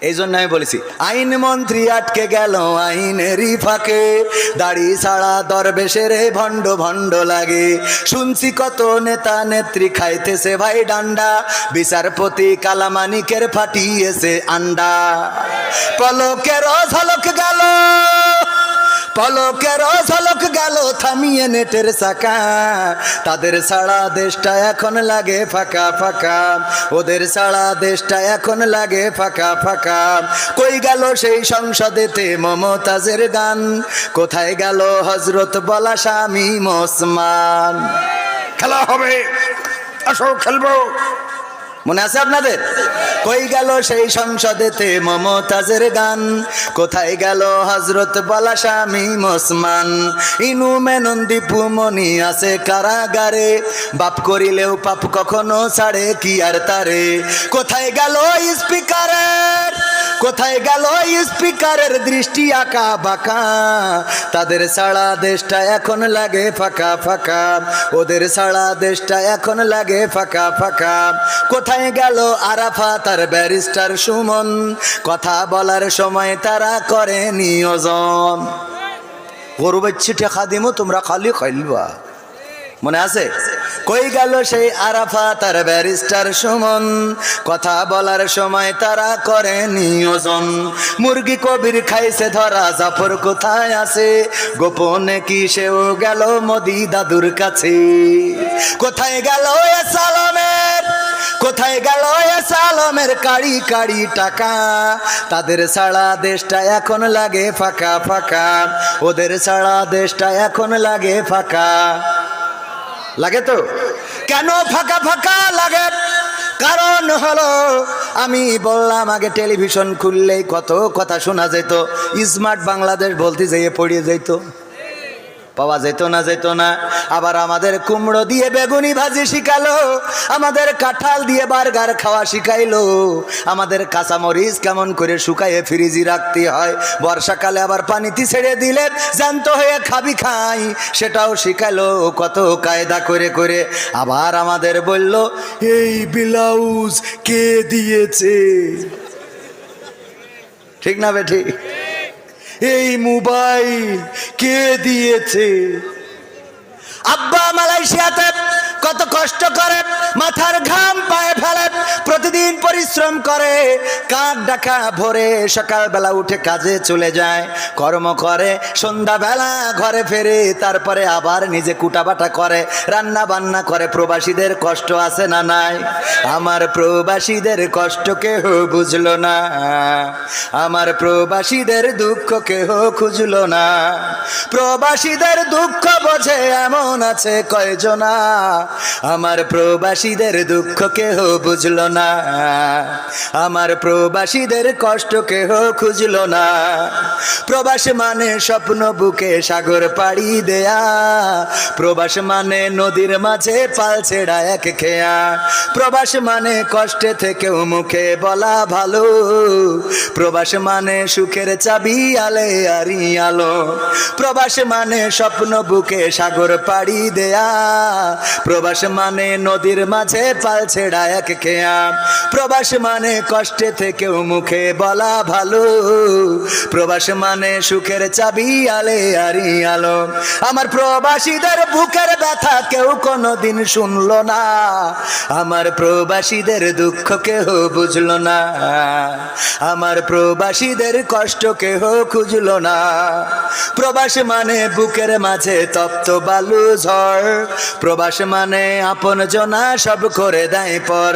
এই জন্য আমি বলেছি আইন মন্ত্রী আটকে গেল আইনেরই ফাঁকে, দাড়ি ছাড়া দরবেশের ভণ্ড ভণ্ড লাগে। শুনছি কত নেতা নেত্রী খাইতেছে ভাই ডান্ডা, বিচারপতি কালামানিকের ফাটিয়েছে আন্ডা। পলকের ঝলক গেল, পলকের ঝলক গেল থামিয়ে নেটের চাকা, তাদের ছাড়া দেশটা এখন লাগে ফাঁকা ফাঁকা, ওদের ছাড়া দেশটা এখন লাগে ফাঁকা ফাঁকা। কই গেল সেই সংসদেতে মমতাজের গান, কোথায় গেল হজরত বলা শামীম ওসমান? খেলা হবে, আসো খেলবো, মনে আছে আপনাদের? কই গেল সেই সংসদেতে মমতাজের গান, কোথায় গেল হজরত বলা শামীম ওসমান? ইনু মেনন দীপু মনি আছে কারাগারে, বাপ করিলেও পাপ কখনো ছাড়ে কি আর তারে। কোথায় গেল স্পিকারের, কোথায় গেল স্পিকারের দৃষ্টি আঁকা বাঁকা, তাদের ছাড়া দেশটা এখন লাগে ফাঁকা ফাঁকা, ওদের ছাড়া দেশটা এখন লাগে ফাঁকা ফাঁকা। কোথায় গেল আরাফাত আর ব্যারিস্টার সুমন, কথা বলার সময় তারা করে নিয়োজন। গরু বাচ্চি টেকা দিমো তোমরা খালি খাইলবা, মনে আছে? কই গেল সেই আরাফাত আর ব্যারিস্টার সুমন, কথা বলার সময় তারা করে নিয়োজন। মুরগি কবির খাইছে ধরা, জাফর কোথায় আছে? গোপনে কি সেও গেল মোদি দাদুর কাছে? কোথায় গেল এ সালামের, কোথায় গেল এ সালামের কাড়ি কাড়ি টাকা, তাদের ছাড়া দেশটা এখন লাগে ফাঁকা ফাঁকা, ওদের ছাড়া দেশটা এখন লাগে ফাঁকা। লাগে তো? কেন ফাঁকা ফাঁকা লাগে? কারণ হলো আমি বললাম আগে টেলিভিশন খুললেই কত কথা শোনা যেত, স্মার্ট বাংলাদেশ বলতে যেয়ে পড়িয়ে যেত, পাওয়া যেত না, যেত না। আবার আমাদের কুমড়ো দিয়ে বেগুনি ভাজি শিখালো, আমাদের কাঁঠাল দিয়ে বার্গার খাওয়া শিখাইলো, আমাদের কাঁচামরিচ কেমন করে শুকায়ে ফ্রিজে রাখতে হয়, বর্ষাকালে আবার পানিতে ছেড়ে দিলে জ্যান্ত হয়ে খাবি খাই, সেটাও শিখালো কত কায়দা করে করে। আবার আমাদের বলল এই ব্লাউজ কে দিয়েছে, ঠিক না বেঠি? এই মোবাইল কে দিয়েছে? আব্বা মালয়েশিয়াতে কত কষ্ট করে, মাথার ঘাম পায়ে ফেলে, প্রতিদিন পরিশ্রম করে, কাক ডাকা ভোরে সকালবেলা উঠে কাজে চলে যায়, কর্ম করে, সন্ধ্যাবেলা ঘরে ফেরে, তারপরে আবার নিজে কুটাবাটা করে, রান্না বান্না করে। প্রবাসীদের কষ্ট আছে না নাই? আমার প্রবাসীদের কষ্ট কেহ বুঝলো না, আমার প্রবাসীদের দুঃখ কেহ খুঁজলো না। প্রবাসীদের দুঃখ বোঝে এমন আছে কয়জনা, আমার প্রবাসীদের দুঃখ কেহ বুঝলো না, আমার প্রবাসীদের কষ্ট কেহ খুঁজলো না। প্রবাস মানে স্বপ্ন বুকে সাগর পাড়ি দেয়া, প্রবাস মানে নদীর মাঝে পাল ছেড়া এক খেয়া, প্রবাস মানে কষ্টে থেকেও মুখে বলা ভালো, প্রবাস মানে সুখের চাবি আলে আরি আলো, প্রবাস মানে স্বপ্ন বুকে সাগর পাড়ি দেয়া, প্রবাস মানে নদীর মাঝে পাল ছেড়া এক খেয়া, প্রবাস মানে কষ্টে থেকেও মুখে বলা ভালো, প্রবাস মানে সুখের চাবি আলে আরি আলো। আমার প্রবাসীদের বুকের ব্যথা কেউ কোনোদিন শুনলো না, আমার প্রবাসীদের দুঃখ কেহ বুঝলো না, আমার প্রবাসীদের কষ্ট কেহ খুঁজলো না। প্রবাস মানে বুকের মাঝে তপ্ত বালু ঝড়, প্রবাস মানে আপন জনা সব করে দেয় পর,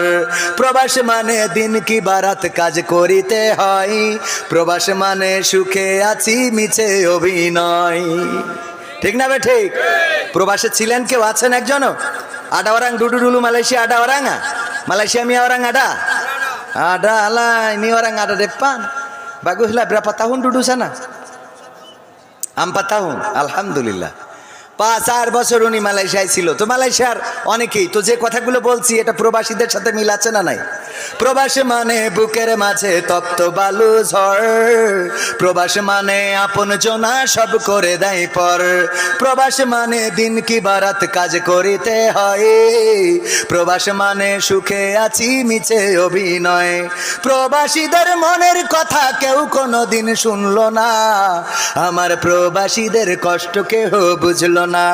প্রবাস মানে দিন কি বারাত কাজ করিতে হয়, প্রবাস মানে সুখে আছি মিছে অভিনয়, ঠিক না বে ঠিক? প্রবাসে ছিলেন কেউ, আছেন একজনও? ada orang dulu Malaysia, ada orang nggak? Malaysia mi orang ada? Ada lah, ini orang ada depan. Baguslah, berapa tahun duduk sana? 4 tahun, alhamdulillah। 5-4 বছর উনি মালয়েশিয়ায় ছিল। তো মালয়েশিয়ার অনেকেই তো যে কথাগুলো বলছি এটা প্রবাসীদের সাথে মিল আছে না নাই? প্রবাস মানে বুকের মাঝে তপ্ত বালু ঝড়, প্রবাস মানে আপন জনা সব করে দেয় পর, প্রবাস মানে দিন কি বারাত কাজ করিতে হয়, প্রবাস মানে সুখে আছি মিছে অভিনয়। প্রবাসীদের মনের কথা কেউ কোনোদিন শুনলো না, আমার প্রবাসীদের কষ্ট কেহ বুঝলো না,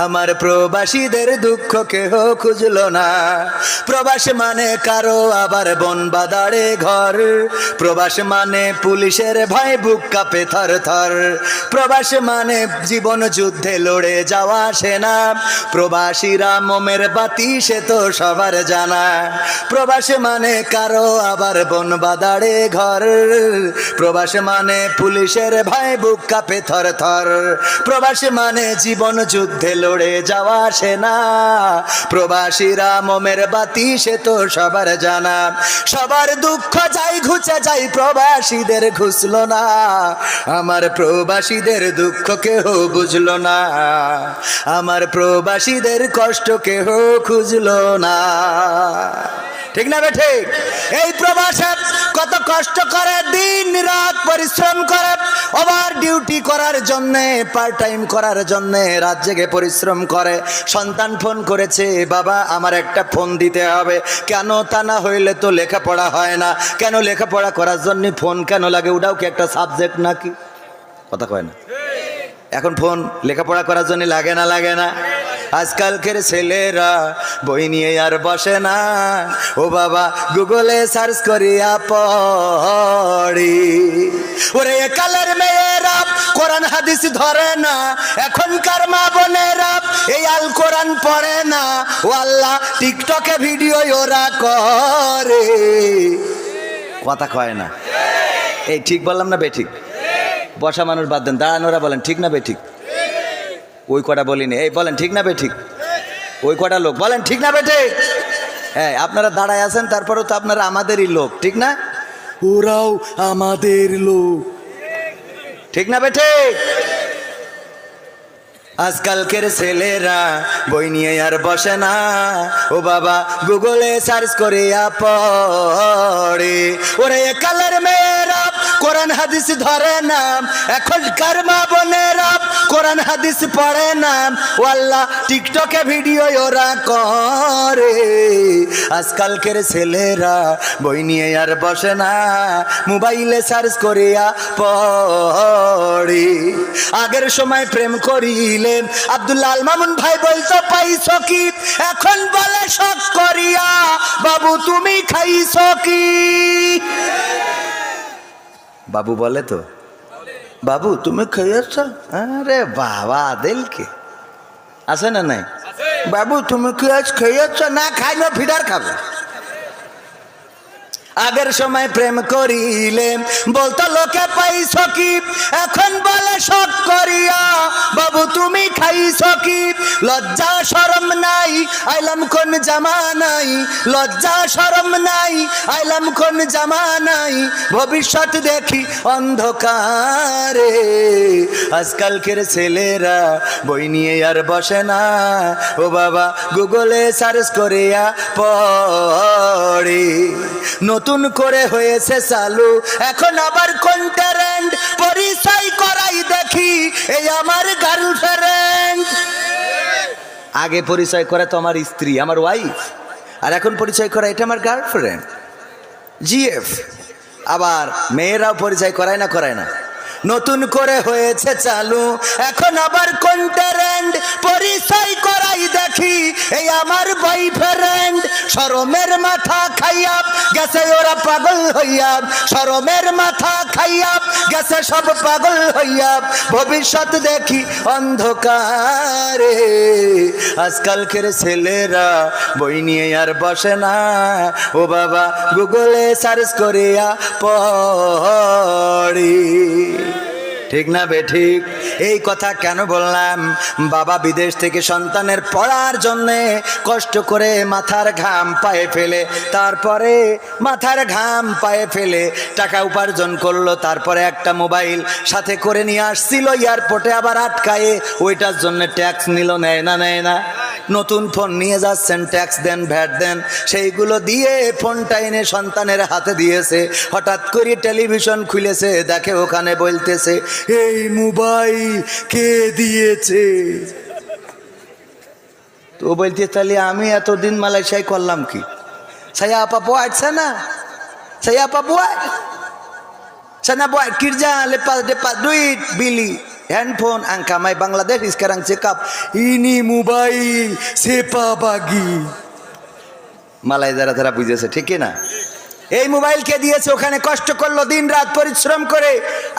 আমার প্রবাসীদের দুঃখ কেহ খুঁজলো না। প্রবাস মানে কারো আবার বন বাদারে ঘর, প্রবাস মানে পুলিশের ভয় বুক কাঁপে থর থর, প্রবাস মানে জীবন যুদ্ধে লড়ে যাওয়া সেনা, প্রবাসীরা মোমের বাতি সে তো সবার জানা। প্রবাস মানে কারো আবার বন বাদারে ঘর, প্রবাস মানে পুলিশের ভয় বুক কাঁপে থর থর, প্রবাস মানে জীবন যুদ্ধে লড়ে যাওয়া সেনা, প্রবাসীরা মোমের বাতি সে তো সবার জানা। সবার দুঃখ যাই ঘুচে যাই প্রবাসীদের ঘুষলো না, আমার প্রবাসীদের দুঃখ কেহ বুঝলো না, আমার প্রবাসীদের কষ্ট কেহ খুঁজলো না। ঠিক না বেঠে? এই প্রবাসে কত কষ্ট করে, দিন রাত পরিশ্রম করে, ওভার ডিউটি করার জন্যে, পার্ট টাইম করার জন্যে রাত জেগে পরিশ্রম করে। সন্তান ফোন করেছে, বাবা আমার একটা ফোন দিতে হবে। কেন? তা না হইলে তো লেখাপড়া হয় না। কেন? লেখাপড়া করার জন্য ফোন কেন লাগে? ওটাও কি একটা সাবজেক্ট নাকি? কথা কয় না। এখন ফোন লেখাপড়া করার জন্য লাগে না? লাগে না? আজকালকের ছেলেরা বই নিয়ে আর বসে না, ও বাবা গুগলে সার্চ করিয়া পড়ি। ওরে কালের মেয়েরা কোরআন হাদিস ধরে না, এখনকার মা বোনেরা এই আল কোরআন পড়ে না, ও আল্লাহ টিকটকে ভিডিও ওরা করে। কথা কয় না। এই ঠিক বললাম না বেঠিক? বসা মানুষ বাদ দেন, দাঁড়ানোরা বলেন ঠিক না বেঠিক? ওই কটা বলিনি, এই বলেন ঠিক না বেঠিক? ওই কটা লোক বলেন ঠিক না বেঠিক? হ্যাঁ, আপনারা দাঁড়ায় আছেন, তারপরেও তো আপনারা আমাদেরই লোক, ঠিক না? ওরাও আমাদের লোক, ঠিক না বেঠিক? আজকালকের ছেলেরা বই নিয়ে আর বসে না, ও বাবা গুগলে সার্চ করিয়া পড়ে। ওরে কালের মেয়েরা কোরআন হাদিস ধরে না, এখনকার মা বোনেরা কোরআন হাদিস পড়ে না, ও আল্লাহ টিকটকে ভিডিও ওরা করে। আজকালকের ছেলেরা বই নিয়ে আর বসে না, মোবাইলে সার্চ করিয়া পড়ে। আগের সময় প্রেম করিলে আব্দুল্লাহ আল মামুন ভাই বলতো পাইছো কি, এখন বলে শখ করিয়া বাবু তুমি খাইছো কি। বাবু বলে তো, বাবু তুমি খাইয়েছ? আরে বাবা দিলকে আছে না নাই? বাবু তুমি কি আজ খাইয়েছ? না খাইলে ফিডার খাবে। আগের সময় প্রেম করিলে বলতো লোকে পাইছো কি, এখন বলে শখ করিয়া বাবু তুমি খাইছো কি। লজ্জা শরম নাই, আইলাম কোন জামানাই, লজ্জা শরম নাই, আইলাম কোন জামানাই, ভবিষ্যৎ দেখি অন্ধকারে। আজকালকের ছেলেরা বই নিয়ে আর বসে না, ও বাবা গুগলে সার্চ করিয়া পড়ে। নতুন করে হয়েছে চালু এখন আবার কোন ট্রেন্ড, পরিচয় করাই দেখি এই আমার গার্লফ্রেন্ড। আগে পরিচয় করে তো আমার স্ত্রী, আমার ওয়াইফ, আর এখন পরিচয় করা এটা আমার গার্লফ্রেন্ড, জিএফ। আবার মেয়েরাও পরিচয় করায় না? করায় না? নতুন করে হয়েছে চালু এখন আবার কোন ট্রেন্ড, পরিচয় করাই দেখি এই আমার বয়ফ্রেন্ড। শরমের মাথা খাইয়া গেছে ওরা পাগল হইয়া, শরমের মাথা খাইয়া গেছে সব পাগল হইয়া, ভবিষ্যৎ দেখি অন্ধকারে। আজকালকের ছেলেরা বই নিয়ে আর বসে না, ও বাবা গুগলে সার্চ করিয়া পড়ি। ঠিক না বেঠিক? এই কথা কেন বললাম? বাবা বিদেশ থেকে সন্তানের পড়ার জন্যে কষ্ট করে মাথার ঘাম পায়ে ফেলে, তারপরে মাথার ঘাম পায়ে ফেলে টাকা উপার্জন করলো, তারপরে একটা মোবাইল সাথে করে নিয়ে আসছিল এয়ারপোর্টে, আবার আটকায়ে ওইটার জন্য ট্যাক্স নিল, নেয় না নেয় না? নতুন ফোন নিয়ে যাচ্ছেন, ট্যাক্স দেন, ভ্যাট দেন, সেইগুলো দিয়ে ফোনটা এনে সন্তানের হাতে দিয়েছে। হঠাৎ করে টেলিভিশন খুলেছে, দেখে ওখানে বলতেছে এই মোবাইল কে দিয়েছে? তো বলতে তাহলে আমি এতদিন মালয়েশিয়ায় করলাম কি? saya apa buat sana? Saya apa buat? Sana buat kerja, lepas dapat duit beli handphone, angka mai Bangladesh sekarang cakap ini mobile siapa bagi? মালাই যারা তারা বুঝেছে, ঠিক না? এই মোবাইল কে দিয়েছে? ওখানে কষ্ট করলো, দিন রাত পরিশ্রম করে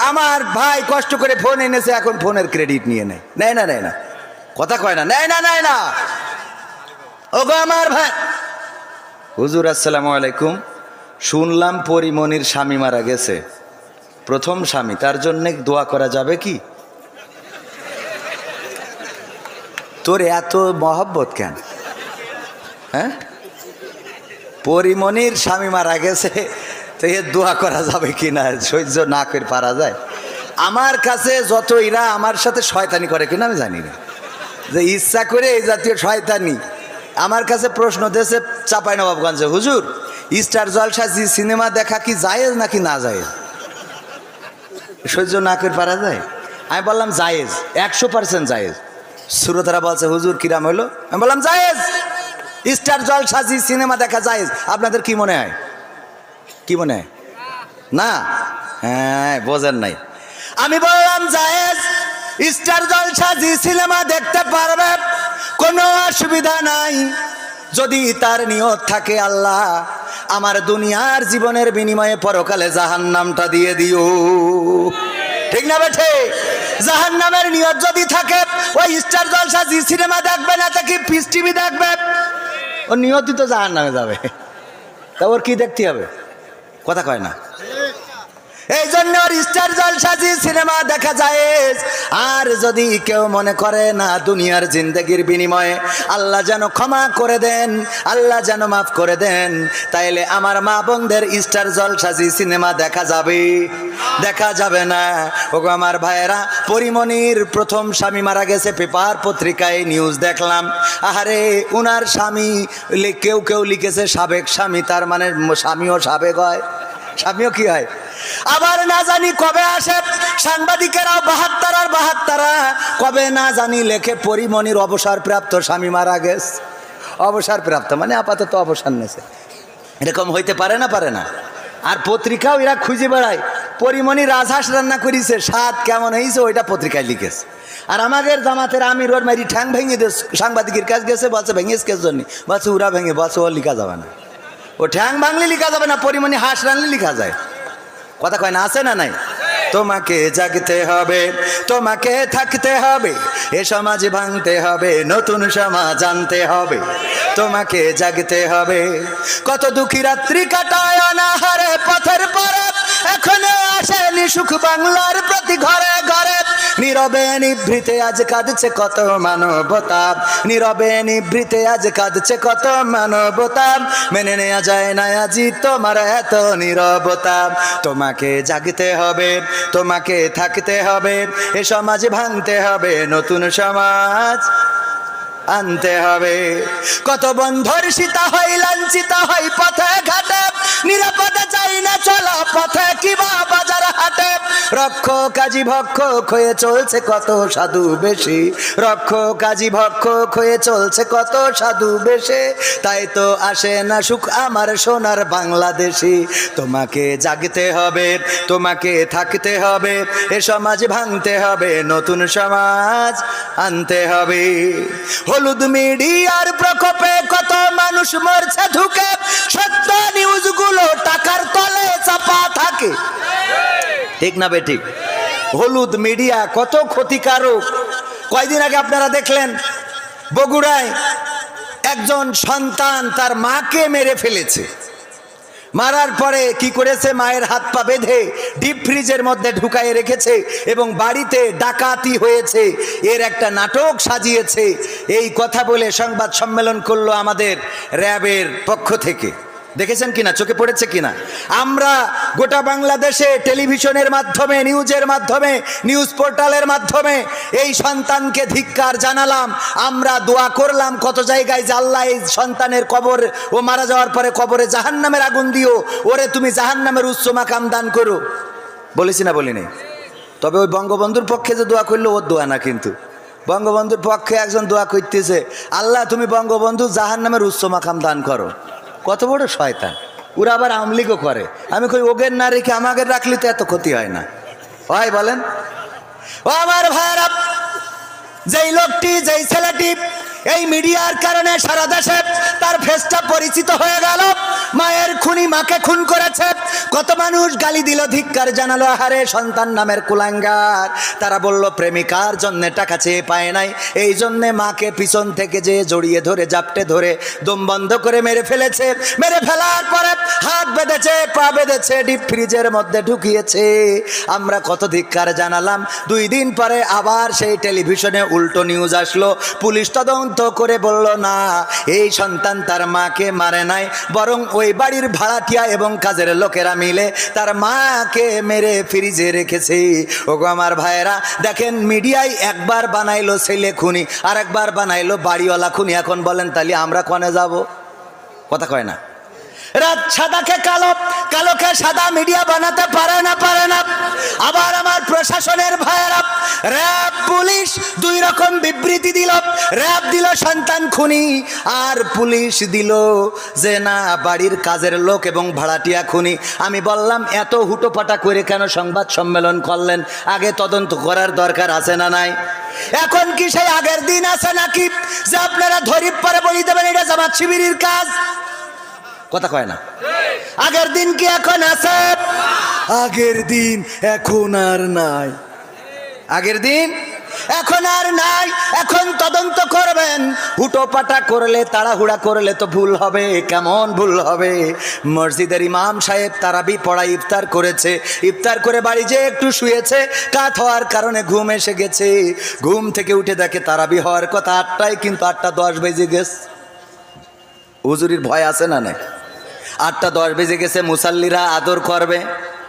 আমার ভাই কষ্ট করে ফোন এনেছে, এখন ফোনের ক্রেডিট নিয়ে নেয়, নেয় না নেয় না? কথা কয় না, নেয় না নেয় না? ওগো আমার ভাই, হুজুর আসসালামু আলাইকুম, শুনলাম পরিমণির স্বামী মারা গেছে, প্রথম স্বামী, তার জন্য দোয়া করা যাবে কি? তোর এত মহব্বত কেন? হ্যাঁ, পরিমণির স্বামী মারা গেছে, তো এর দোয়া করা যাবে কি না? সহ্য না করে পারা যায়? আমার কাছে যত এরা আমার সাথে শয়তানি করে কিনা আমি জানি না, যে ইচ্ছা করে এই জাতীয় শয়তানি আমার কাছে প্রশ্ন দিয়েছে চাঁপাইনবাবগঞ্জে, হুজুর স্টার জলসা জি সিনেমা দেখা কি জায়েজ নাকি না জায়েজ? সহ্য না করে পারা যায়? আমি বললাম জায়েজ, 100% জায়েজ। শ্রোতারা বলছে হুজুর কিরাম হইলো? আমি বললাম জায়েজ, স্টার জলসা জি সিনেমা দেখা জায়েজ। আপনাদের কি মনে হয়? কি মনে হয়? না? হ্যাঁ, বোঝেন নাই। আমি বললাম জায়েজ, স্টার জলসা জি সিনেমা দেখতে পারবে, কোনো অসুবিধা নাই, যদি তার নিয়ত থাকে আল্লাহ আমার দুনিয়ার জীবনের বিনিময়ে পরকালে জাহান্নামটা দিয়ে দিও। ঠিক না বেঠে? জাহান্নামের নিয়ত যদি থাকে, ওই স্টার জলসা জি সিনেমা দেখবে না, তা কি পিস টিভি দেখবে? ও নিয়তই তো জাহান্নামে যাবে, তা ওর কি দেখতে হবে? কথা কয় না? এই জন্য ওর স্টার জলসা জি সিনেমা দেখা যায়। আর যদি কেউ মনে করে না দুনিয়ার জিন্দগির বিনিময়ে আল্লাহ যেন ক্ষমা করে দেন, আল্লাহ যেন মাফ করে দেন, তাইলে আমার মা বোনদের স্টার জলসা জি সিনেমা দেখা যাবে? দেখা যাবে না। ওগো আমার ভাইয়েরা, পরিমণির প্রথম স্বামী মারা গেছে, পেপার পত্রিকায় নিউজ দেখলাম। আহারে, উনার স্বামী, কেউ কেউ লিখেছে সাবেক স্বামী, তার মানে স্বামীও সাবেক হয়, স্বামীও কি হয়? আবার না জানি কবে আসে সাংবাদিকেরাও 72 আর 72 কবে না জানি লেখে পরিমণির অবসরপ্রাপ্ত স্বামী মারা গেছে। অবসরপ্রাপ্ত মানে আপাতত অবসর নেছে, এরকম হইতে পারে না? পারে না? আর পত্রিকাও এরা খুঁজে বেড়ায়, পরিমণি রাজহাঁস রান্না করেছে, স্বাদ কেমন হয়েছে ওইটা পত্রিকায় লিখেছে। আর আমাদের জামাতের আমির ওর মারি ঠ্যাং ভেঙে দিয়ে সাংবাদিকের কাছে গেছে, বলছে ভেঙেছে কেস জন্য, বলছে ওরা ভেঙে, বলছে ও লিখা যাবে না, ও ঠ্যাং ভাঙলে লিখা যাবে না, পরিমণি হাঁস রানলে লিখা যায়। কথা কয় না? আছে না নাই? তোমাকে জাগতে হবে, তোমাকে থাকতে হবে, এ সমাজ ভাঙতে হবে, নতুন সমাজ আনতে হবে, তোমাকে জাগতে হবে। কত দুঃখী রাত্রি কাটায় অনাহারে পথের পরে, এখনো আসেনি সুখ বাংলার প্রতি ঘরে ঘরে। নীরবে নিভৃতে আজ কাঁদছে কত মানবতা, নীরবে নিভৃতে আজ কাঁদছে কত মানবতা, মেনে নেওয়া যায় না আজি তোমার এত নীরবতা। তোমাকে জাগতে হবে, তোমাকে থাকতে হবে, এ সমাজ ভাঙতে হবে, নতুন সমাজ আনতে হবে। কত বন্ধুর সীতা হয় লাঞ্ছিত হয় পথে ঘাটে, নিরাপদে চাই না চলা পথে কিবা বাজার হাটে। রক্ষ কাজী ভক্ষক হয়ে চলছে কত সাধু বেশি, রক্ষ কাজী ভক্ষক হয়ে চলছে কত সাধু বেশে, তাই তো আসে না সুখ আমার সোনার বাংলাদেশি। তোমাকে জাগতে হবে, তোমাকে থাকতে হবে, এ সমাজ ভাঙতে হবে, নতুন সমাজ আনতে হবে। হলুদ মিডিয়ার প্রকোপে কত মানুষ মরছে ঢুকে, সত্য নিউজগুলো টাকার তলে চাপা থাকে। ঠিক না বেঠিক? হলুদ মিডিয়া কত ক্ষতিকারক। কয়দিন আগে আপনারা দেখলেন বগুড়ায় একজন সন্তান তার মাকে মেরে ফেলেছে। মারার পরে কি করেছে, মায়ের হাত পা বেঁধে ডিপ ফ্রিজের মধ্যে ঢুকায়ে রেখেছে এবং বাড়িতে ডাকাতি হয়েছে এর একটা নাটক সাজিয়েছে। এই কথা বলে সংবাদ সম্মেলন করলো আমাদের র্যাবের পক্ষ থেকে। দেখেছেন কিনা, চোখে পড়েছে কিনা? আমরা গোটা বাংলাদেশে টেলিভিশনের মাধ্যমে, নিউজের মাধ্যমে, নিউজ পোর্টালের মাধ্যমে এই সন্তানকে ধিক্কার জানালাম। আমরা দোয়া করলাম কত জায়গায় যে আল্লাহ এই সন্তানের কবর, ও মারা যাওয়ার পরে কবরে জাহান্নামের আগুন দিও, ওরে তুমি জাহান্নামের উচ্চ মাকাম দান করো। বলেছি না বলিনি? তবে ওই বঙ্গবন্ধুর পক্ষে যে দোয়া করলো ওর দোয়া না, কিন্তু বঙ্গবন্ধুর পক্ষে একজন দোয়া করতেছে, আল্লাহ তুমি বঙ্গবন্ধু জাহান্নামের উচ্চ মাকাম দান করো। কত বড় শয়তান! ওরা আবার আমলিগও করে। আমি কই ওগের না রেখে আমাদের রাখলে তো এত ক্ষতি হয় না, হয় বলেন? ও আমার ভাইরা, যেই লোকটি, যেই ছেলেটি এই মিডিয়ার কারণে সারা দেশে তার ফেসটা পরিচিত হয়ে গেল, মায়ের খুনি মাকে খুন করেছে, কত মানুষ গালি দিল, ধিক্কার জানালো, আহারে সন্তান নামের কুলাঙ্গার। তারা বলল প্রেমিকার জন্য টাকা চেয়ে পায় নাই, এই জন্যে মাকে পিছন থেকে যে জড়িয়ে ধরে জাপটে ধরে দম বন্ধ করে মেরে ফেলেছে। মেরে ফেলার পরে হাত বেঁধেছে, পা বেঁধেছে, ডিপ ফ্রিজের মধ্যে ঢুকিয়েছে। আমরা কত ধিক্কার জানালাম। 2 দিন পরে আবার সেই টেলিভিশনে উল্টো নিউজ আসলো। পুলিশ তদন্ত করে বলল না, এই সন্তান তার মাকে মারে নাই, বরং ওই বাড়ির ভাড়াটিয়া এবং কাজের লোকেরা মিলে তার মাকে মেরে ফ্রিজে রেখেছে। ওগো আমার ভাইয়েরা, দেখেন মিডিয়ায় একবার বানাইলো ছেলে খুনি, আর একবার বানাইলো বাড়িওয়ালা খুনি। এখন বলেন তাহলে আমরা কনে যাব? কথা কয় না। রাত সাদাকে কালো, কালোকে সাদা মিডিয়া বানাতে পারে না, পারে না। আবার আমার প্রশাসনের ভাইয়েরা, র্যাব পুলিশ 2 রকম বিবৃতি দিল। র্যাব দিল সন্তান খুনি, আর পুলিশ দিল যে না, বাড়ির কাজের লোক এবং ভাড়াটিয়া খুনি। আমি বললাম এত হুটোপাটা করে কেন সংবাদ সম্মেলন করলেন? আগে তদন্ত করার দরকার আছে না নাই? এখন কি সেই আগের দিন আছে নাকি যে আপনারা ধরিপ পরে বলি দেবেন এটা জামাত শিবিরের কাজ? কথা কয় না। আগের দিন কি এখন আছে? আগের দিন এখন আর নাই। আগের দিন এখন আর নাই। এখন তদন্ত করবেন। হুটোপাটা করলে, তাড়াহুড়া করলে তো ভুল হবে। কেমন ভুল হবে? মসজিদের ইমাম সাহেব তারাবি পড়ায় ইফতার করেছে, ইফতার করে বাড়ি যেয়ে একটু শুয়েছে, কাত হওয়ার কারণে ঘুম এসে গেছে। ঘুম থেকে উঠে দেখে তারাবি হওয়ার কথা 8টায়, কিন্তু 8:10 বেজে গেছে। হুজুরির ভয় আছে না নাই? 8:10 বেজে গেছে। মুসাল্লিরা আদর করবে,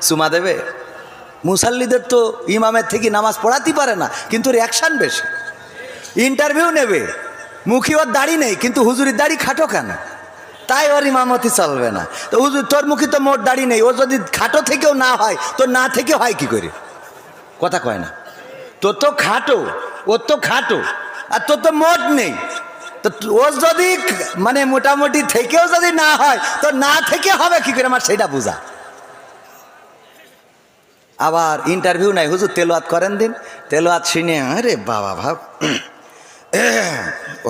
চুমা দেবে। মুসাল্লিদের তো ইমামের থেকে নামাজ পড়াতেই পারে না, কিন্তু রিয়াকশান বেশি। ইন্টারভিউ নেবে, মুখী ওর দাড়ি নেই, কিন্তু হুজুরির দাড়ি খাটো কেন? তাই ওর ইমামতি চলবে না। তো হুজুর তোর মুখী তো মোট দাড়ি নেই, ও যদি খাটো থেকেও না হয়, তো না থেকে হয় কি করে? কথা কয় না। তোর তো খাটো, ওর তো খাটো, আর তোর তো মোট নেই। তো ও যদি মানে মোটামুটি থেকেও যদি না হয়, তো না থেকে হবে কি করে? আমার সেটা বোঝা। আবার ইন্টারভিউ নাই, হুজুর তেলাওয়াত করেন দিন। তেলাওয়াত শুনে আরে বাবা ভাব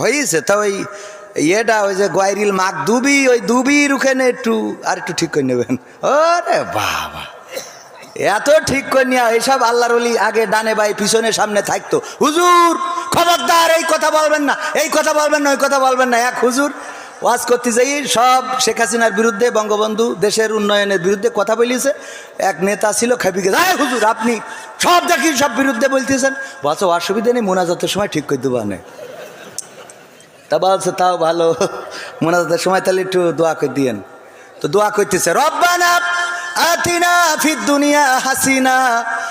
হয়েছে। তা ওই ইয়েটা, ওই যে গোয়াইরিল মাক দুবি, ওই দুবির ওখানে একটু আর একটু ঠিক করে নেবেন। ওরে বাবা, এত ঠিক করে নিয়ে এইসব আল্লাহর ওলি আগে ডানে বাই পিছনে সামনে থাকতো। হুজুর খবরদার, এই কথা বলবেন না, এই কথা বলবেন না, ওই কথা বলবেন না। এক হুজুর ওয়াজ করতে যাই সব শেখ হাসিনার বিরুদ্ধে, বঙ্গবন্ধু দেশের উন্নয়নের বিরুদ্ধে কথা বলিয়েছে। এক নেতা ছিল, খেপি গেছে, হ্যাঁ হুজুর আপনি সব দেখি সব বিরুদ্ধে বলতেছেন। বলছে অসুবিধা নেই, মোনাজাতের সময় ঠিক করে দেবো না। তা বলছে তাও ভালো, মোনাজাতের সময় তাহলে একটু দোয়া করে দিয়েন। তো দোয়া করতেছে, রব্বানা আতিনা ফিদ দুনিয়া হাসিনা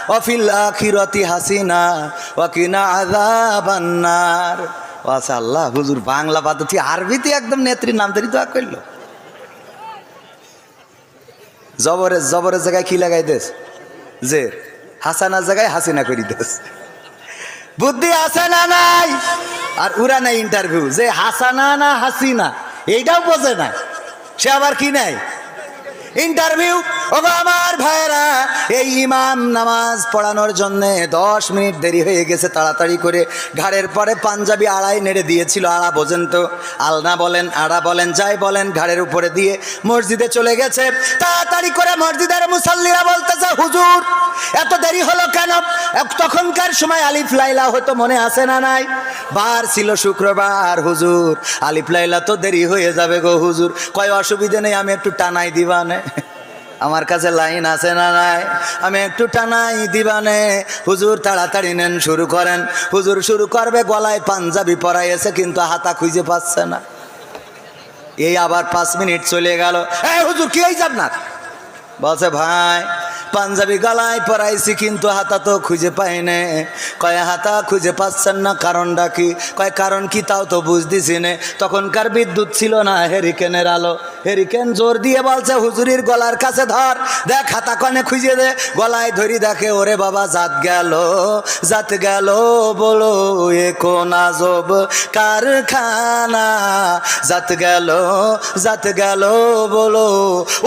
ওয়া ফিল আখিরাতি হাসিনা ওয়া কিনা আযাবান নার। আচ্ছা আল্লাহ, হুজুর বাংলা পদ্ধতি আরবিতে একদম নেত্রীর নাম ধরে দোয়া করলো। জবরের জবরের জায়গায় কি লাগাই দেস? যে হাসানার জায়গায় হাসিনা করি দেস। বুদ্ধি আছে না নাই? আর উরা নাই ইন্টারভিউ, যে হাসানা না হাসিনা এইটাও বোঝে না, সে আবার কি নাই ইন্টারভিউ। ওগো আমার ভাইরা, এই ইমাম নামাজ পড়ানোর জন্য 10 মিনিট দেরি হয়ে গেছে। তাড়াতাড়ি করে ঘাড়ের পরে পাঞ্জাবি আড়াই নেড়ে দিয়েছিল। আড়া বোঝেন তো, আলনা বলেন, আড়া বলেন, যাই বলেন, ঘাড়ের উপরে দিয়ে মসজিদে চলে গেছে। তাড়াতাড়ি করে মসজিদের মুসাল্লিরা বলতেছে, হুজুর এত দেরি হলো কেন? তখনকার সময় আলিফ লাইলা হতো, মনে আছে না নাই? বার ছিল শুক্রবার, হুজুর আলিফ লাইলা তো দেরি হয়ে যাবে গো হুজুর। কয় অসুবিধা নেই, আমি একটু টানাই দিবানে, আমার কাছে লাইন আছে না নাই, আমি একটু টানাই দিবানে। হুজুর তাড়াতাড়ি নেন, শুরু করেন। হুজুর শুরু করবে, গলায় পাঞ্জাবি পরাইছে কিন্তু হাতা খুঁজে পাচ্ছে না। এই আবার 5 মিনিট চলে গেল। এই হুজুর কি এই যাব না? বলছে ভাই পাঞ্জাবি গলায় পরাইছি কিন্তু হাতা তো খুঁজে পাই না। কয় হাতা খুঁজে পাচ্ছেন না, কারণটা কি? কয় কারণ কি তাও তো বুঝতেছি না। তখনকার বিদ্যুৎ ছিল না, হেরিকেনের আলো। হেরিকেন জোর দিয়ে বলছে হুজুরির গলার কাছে ধর, দেখ হাতা কনে খুঁজে দে। গলায় ধরি দেখে, ওরে বাবা জাত গেল বলো এ কোন আজব কারখানা, জাত গেল বলো।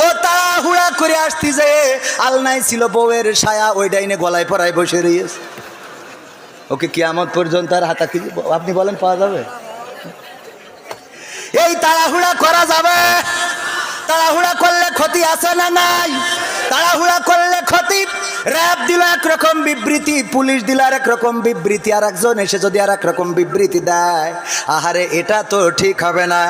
ও তাড়াহুড়া করে আসতি যে আলনায় ছিল বউয়ের ছায়া, ওই ডাইনে গলায় পরায় বসে রয়েছে। ওকে কিয়ামত পর্যন্ত আর হাতা খুঁজে আপনি বলেন পাওয়া যাবে? এই তাড়াহুড়া করা যাবে? তাড়াহুড়া করলে ক্ষতি আছে না নাই? তাড়াহুড়া করলে ক্ষতি। র্যাব দিল একরকম বিবৃতি, পুলিশ দিল আর একরকম বিবৃতি, আর একজন এসে যদি আর একরকম বিবৃতি দেয়, আহারে এটা তো ঠিক হবে না।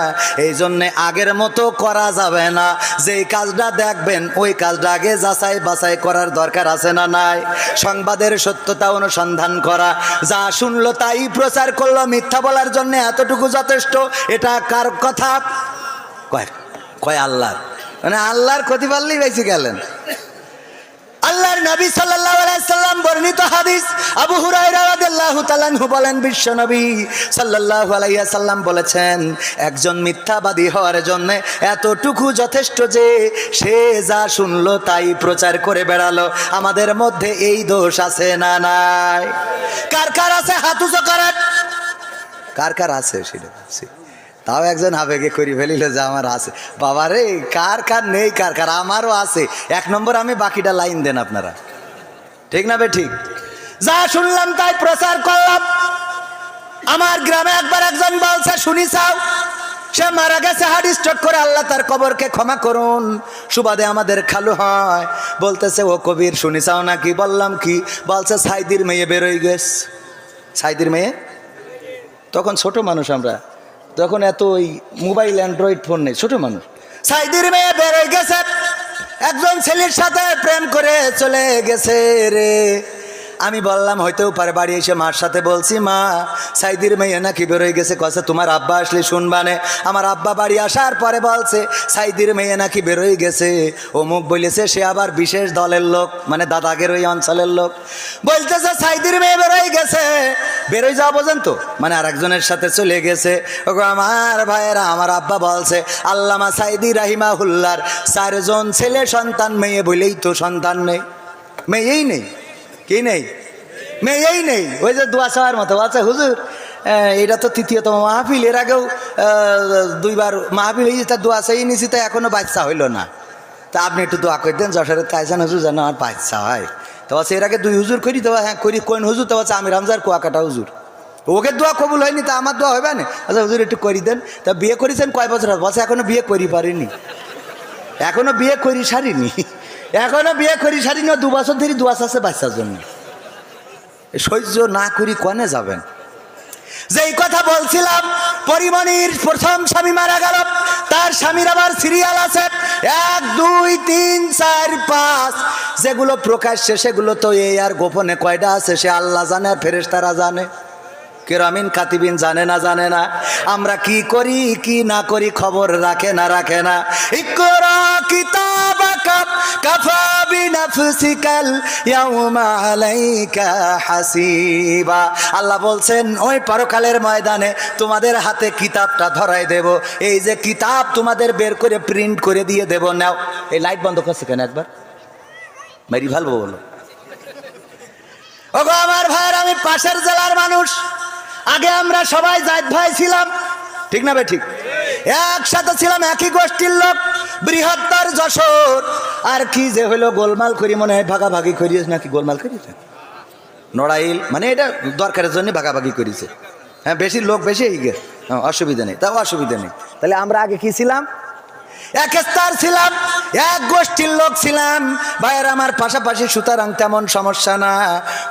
এই জন্যে আগের মতো করা যাবে না। যেই কাজটা দেখবেন ওই কাজটা আগে যাচাই বাছাই করার দরকার আছে না নাই? সংবাদের সত্যতা অনুসন্ধান করা, যা শুনলো তাই প্রচার করলো, মিথ্যা বলার জন্য এতটুকু যথেষ্ট। এটা কার কথা? কয় আল্লাহর। মানে আল্লাহর ক্ষতি পারলেই বেঁচে গেলেন। আল্লাহর নবী সাল্লাল্লাহু আলাইহি সাল্লাম বর্ণিত হাদিস, আবু হুরায়রা রাদিয়াল্লাহু তাআলা আনহু বলেন, বিশ্ব নবী সাল্লাল্লাহু আলাইহি সাল্লাম বলেছেন, একজন মিথ্যাবাদী হওয়ার জন্য এতটুকু যথেষ্ট যে সে যা শুনলো তাই প্রচার করে বেড়ালো। আমাদের মধ্যে এই দোষ আছে না নাই? কার কার আছে হাত উঁচু করেন। কার কার আছে সেটা বলছি। তাও একজন আবেগে করি ফেলিল যে আমার আছে। বাবারে কার কার নেই, কার কার আমারও আছে। 1 নম্বর আমি, বাকিটা লাইন দেন আপনারা, ঠিক না বে ঠিক? যা শুনলাম তাই প্রচার করলাম। আমার গ্রামে একবার একজন বলছে, শুনি চাও, সে মারা গেছে হার্ট স্ট্রোক করে, আল্লাহ তার কবরকে ক্ষমা করুন। সুবাদে আমাদের খালু হয়, বলতেছে ও কবির শুনি চাও নাকি? বললাম কি? বলছে সাইদির মেয়ে বেরোই গেছে। সাইদির মেয়ে? তখন ছোট মানুষ আমরা, তখন এত ওই মোবাইল অ্যান্ড্রয়েড ফোন নেই, ছোট মানুষ। সাইদির মেয়ে বেরোয় গেছে, একজন ছেলের সাথে প্রেম করে চলে গেছে রে। আমি বললাম হইতেও পারে। বাড়ি এসে মার সাথে বলছি, মা সাইদির মেয়ে নাকি বেরোয় গেছে। কছে তোমার আব্বা আসলে শুনবানে। আমার আব্বা বাড়ি আসার পরে বলছে সাইদির মেয়ে নাকি বেরোয় গেছে, অমুক বলেছে, সে আবার বিশেষ দলের লোক, মানে দাদাগের ওই অঞ্চলের লোক। বলতেছে সাইদির মেয়ে বেরোয় গেছে। বেরোয় যাওয়া বোঝেন তো, মানে আর একজনের সাথে চলে গেছে। ওগো আমার ভাইয়েরা, আমার আব্বা বলছে আল্লামা সাইদি রাহিমাহুল্লাহর 4 জন ছেলে সন্তান, মেয়ে বলেই তো সন্তান নেই। মেয়েই নেই। কি নেই? মেয়েই নেই। ওই যে দোয়া চাওয়ার মতো আছে, হুজুর এটা তো 3য়তম মাহফিল, এর আগেও 2বার মাহফিল হয়েছে, তার দোয়া চাই নিছি, তা এখনো বাচ্চা হইল না। তা আপনি একটু দোয়া করে দেন, যশোরের তাইজান হুজুর যেন আমার বাচ্চা হয়। তো বলছে এর আগে 2 হুজুর করি, তো হ্যাঁ করি। কোন হুজুর? তো বলছে আমি রামজার কুয়াকাটা হুজুর। ওকে দোয়া কবুল হয়নি, তা আমার দোয়া হবে না? আচ্ছা হুজুর একটু করি দেন। তা বিয়ে করেছেন কয় বছর? বলছে এখনো বিয়ে করি পারিনি, এখনো বিয়ে করি সারিনি, এখনো বিয়ে করি সারিনি। 2 বছর ধরে দোয়া আছে বাচ্চার জন্য। সহ্য না করি কনে যাবেন? যেই কথা বলছিলাম, পরিমণির প্রথম স্বামী মারা গেল, তার স্বামীর আবার সিরিয়াল আছে 1 2 3 4 5। যেগুলো প্রকাশ্যে সেগুলো তো এই, আর গোপনে কয়টা আছে সে আল্লাহ জানে আর ফেরেশতারা জানে। কিরামিন কাতিবিন জানে না? আমরা কি করি কি না করি খবর রাখে না। ইকরা কিতাবাকা কাফা বিনাফসিকাল ইয়াউমা আলাইকা হাসিবা। আল্লাহ বলছেন ওই পরকালের ময়দানে তোমাদের হাতে কিতাবটা ধরাই দেব। এই যে কিতাব তোমাদের বের করে প্রিন্ট করে দিয়ে দেব। নাও। এই লাইট বন্ধ করছে কেন? একবার মেরি ভালো বলো। ওগো আমার ভাইয়ের, আমি পাশের জেলার মানুষ। আগে আমরা সবাই জায়েদ ভাই ছিলাম, ঠিক না বে ঠিক? একসাথে ছিলাম, একই গোষ্ঠীর লোক, বৃহত্তর যশোর। আর কি যে হলো গোলমাল করি, মনে হয় ভাগাভাগি করিস নাকি? গোলমাল করিছে নড়াইল, মানে এটা দরকারের জন্য ভাগাভাগি করেছে। হ্যাঁ বেশি লোক বেশি এই গে, অসুবিধা নেই, তাও অসুবিধা নেই। তাহলে আমরা আগে কি ছিলাম? এক স্তর ছিলাম, এক গোষ্ঠীর লোক ছিলাম। ভাইয়েরা আমার পাশাপাশি, সুতরাং তেমন সমস্যা না।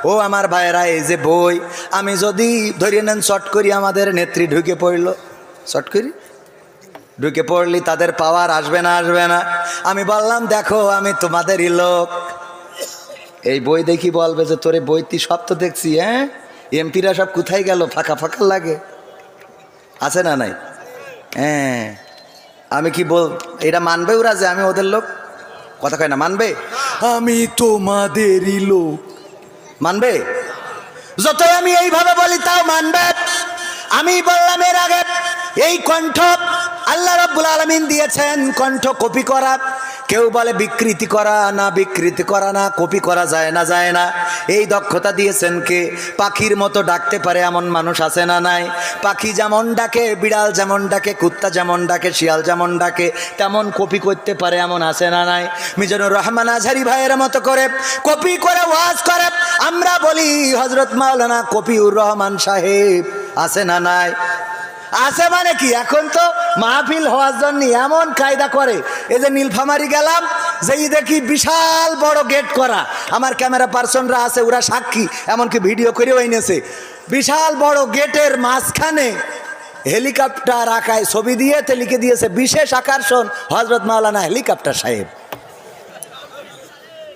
ও আমার ভাইয়েরা, এই যে বই, আমি যদি ধরিয়ে নেন শর্ট করি, আমাদের নেত্রী ঢুকে পড়ল, শর্ট করি ঢুকে পড়লি, তাদের পাওয়ার আসবে না? আসবে না। আমি বললাম, দেখো আমি তোমাদেরই লোক, এই বই দেখি বলবে যে তোরে বই তুই সব তো দেখছি, হ্যাঁ এমপিরা সব কোথায় গেল, ফাঁকা ফাঁকা লাগে, আছে না নাই? হ্যাঁ, আমি কি বল, এটা মানবে ওরা যে আমি ওদের লোক? কথা কয় না, মানবে? আমি তোমাদেরই লোক, মানবে? যতই আমি এইভাবে বলি তাও মানবে? আমি বললাম এর আগে, এই কণ্ঠ আল্লাহ রাব্বুল আলামিন দিয়েছেন, কণ্ঠ কপি করা। কেউ বলে বিকৃতি করা, না বিকৃতি করা না, কপি করা যায় না, যায় না। এই দক্ষতা দিয়েছেন কে? পাখির মতো ডাকতে পারে এমন মানুষ আছে না নাই? পাখি যেমন ডাকে, বিড়াল যেমন ডাকে, কুত্তা যেমন ডাকে, শিয়াল যেমন ডাকে, তেমন কপি করতে পারে এমন আছে না নাই? মিজানুর রহমান আজহারী ভাইয়ের মতো করে কপি করে ওয়াজ করে। আমরা বলি হযরত মাওলানা কপিউর রহমান সাহেব, আছে না নাই? আছে মানে কি, এখন তো মাহফিল হওয়ার জন্য এমন কায়দা করে। এই যে নীলফামারী গেলাম, যেই দেখি বিশাল বড় গেট করা, আমার ক্যামেরা পার্সনরা আছে, ওরা সাক্ষী, এমনকি ভিডিও করেও এনেছে। বিশাল বড় গেটের মাঝখানে হেলিকপ্টার আঁকায় ছবি দিয়ে লিখে দিয়েছে, বিশেষ আকর্ষণ হযরত মাওলানা হেলিকপ্টার সাহেব।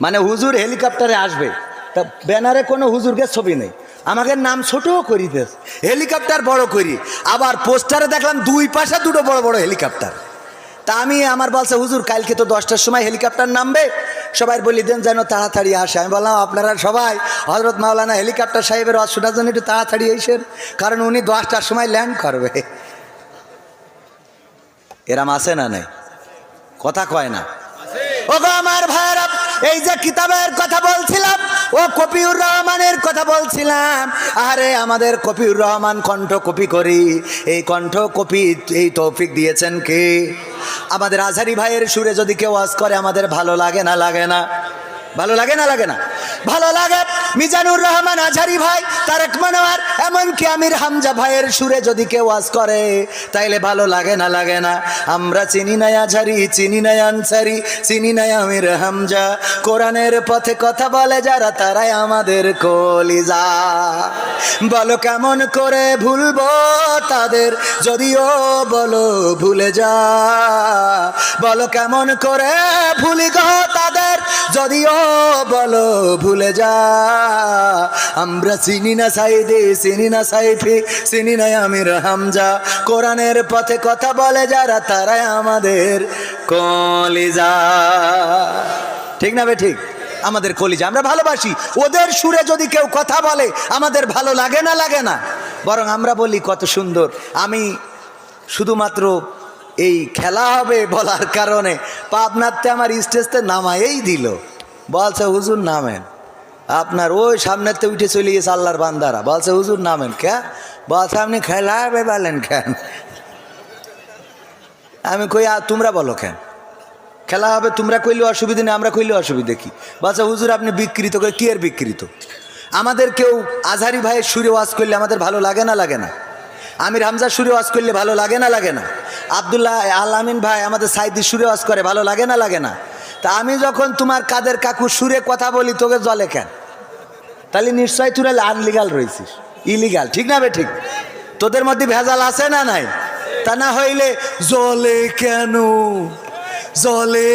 মানে হুজুর হেলিকপ্টারে আসবে, তা ব্যানারে কোনো হুজুরকে ছবি নেই, আমাদের নাম ছোট করি দেশ, হেলিকপ্টার বড় করি। আবার পোস্টারে দেখলাম দুই পাশে দুটো বড় বড় হেলিকপ্টার। তা আমি, আমার বলছে হুজুর কালকে তো 10টার সময় হেলিকপ্টার নামবে, সবাই বলি দেন যেন তাড়াতাড়ি আসে। আমি বললাম আপনারা সবাই হযরত মাওলানা হেলিকপ্টার সাহেবের ওয়াজ শোনার জন্য একটু তাড়াতাড়ি এসেন, কারণ উনি 10টার সময় ল্যান্ড করবে। এরাম আছে না নাই? কথা কয় না। ওগো আমার ভাইরা, এই যে কিতাবের কথা বলছিলাম, ও কপিউর রহমানের কথা বলছিলাম। আরে আমাদের কপিউর রহমান কণ্ঠ কপি করি, এই কণ্ঠ কপি এই তৌফিক দিয়েছেন কে? আমাদের আজহারী ভাইয়ের সুরে যদি কেউ ওয়াজ করে আমাদের ভালো লাগে না? লাগে না? ভালো লাগে না? লাগে না? ভালো লাগে। মিজানুর রহমান আজহারী ভাই, তারেক মনোয়ার, এমনকি আমির হামজা ভাইয়ের সুরে যদি কেউ ওয়াজ করে তাইলে ভালো লাগে না? লাগে না? আমরা চিনি না আজহারী, চিনি না আনসারী, চিনি না আমির হামজা, কোরআনের পথে কথা বলে যারা তারাই আমাদের কলিজা। বলো কেমন করে ভুলবো তাদের, যদিও বলো ভুলে যা। বলো কেমন করে ভুলি গো তাদের, যদিও বলো ভুলে যা। আমরা চিনি না সাইদি, চিনি না সাইফি, চিনি না আমির হামজা, কোরআনের পথে কথা বলে যারা তারাই আমাদের কলিজা। ঠিক না বে ঠিক? আমাদের কলিজা, আমরা ভালোবাসি। ওদের সুরে যদি কেউ কথা বলে আমাদের ভালো লাগে না? লাগে না? বরং আমরা বলি কত সুন্দর। আমি শুধুমাত্র এই খেলা হবে বলার কারণে পাবনাতে আমার স্টেজতে নামায়েই দিল, বলছে হুজুর নামেন। আপনার ওই সামনেতে উঠে চলে গেছে আল্লাহর বান্দারা, বলছে হুজুর নামেন। কে? বলছে আপনি খেলা হবে বলেন কেন? আমি কই তোমরা বলো কেন খেলা হবে? তোমরা কইলে অসুবিধা নেই, আমরা কইলে অসুবিধা কি? বলছে হুজুর আপনি বিকৃত করে। কি এর বিকৃত? আমাদের কেউ আজহারী ভাইয়ের সুরে ওয়াজ করলে আমাদের ভালো লাগে না? লাগে না? আমির হামজার সুরে ওয়াজ করলে ভালো লাগে না? লাগে না? আব্দুল্লাহ আল আমিন ভাই আমাদের সাইদির সুরে ওয়াজ করে, ভালো লাগে না? লাগে না? তা আমি যখন তোমার কাদের কাকুর সুরে কথা বলি তোকে জলে কেন? তাহলে নিশ্চয় তুই আনলিগাল রয়েছিস, ইলিগাল। ঠিক না বে ঠিক? তোদের মধ্যে ভেজাল আছে না নাই? তা না হইলে জলে কেন? জলে